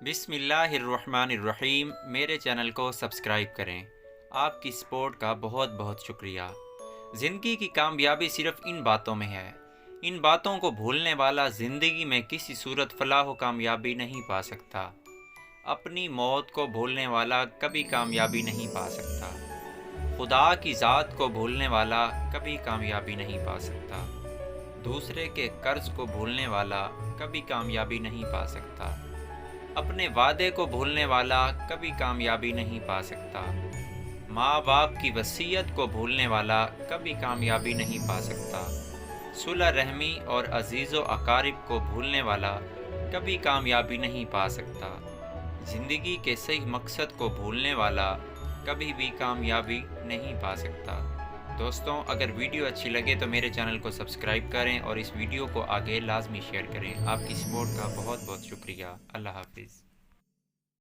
बिस्मिल्लाहिर्रहमानिर्रहीम। मेरे चैनल को सब्सक्राइब करें। आपकी सपोर्ट का बहुत बहुत शुक्रिया। ज़िंदगी की कामयाबी सिर्फ़ इन बातों में है। इन बातों को भूलने वाला ज़िंदगी में किसी सूरत फलाह व कामयाबी नहीं पा सकता। अपनी मौत को भूलने वाला कभी कामयाबी नहीं पा सकता। खुदा की ज़ात को भूलने वाला कभी कामयाबी नहीं पा सकता। दूसरे के कर्ज को भूलने वाला कभी कामयाबी नहीं पा सकता। अपने वादे को भूलने वाला कभी कामयाबी नहीं पा सकता। माँ बाप की वसीयत को भूलने वाला कभी कामयाबी नहीं पा सकता। सुलह रहमी और अजीज़ व अकारिब को भूलने वाला कभी कामयाबी नहीं पा सकता। ज़िंदगी के सही मकसद को भूलने वाला कभी भी कामयाबी नहीं पा सकता। दोस्तों, अगर वीडियो अच्छी लगे तो मेरे चैनल को सब्सक्राइब करें और इस वीडियो को आगे लाजमी शेयर करें। आपकी सपोर्ट का बहुत बहुत शुक्रिया। अल्लाह हाफिज़।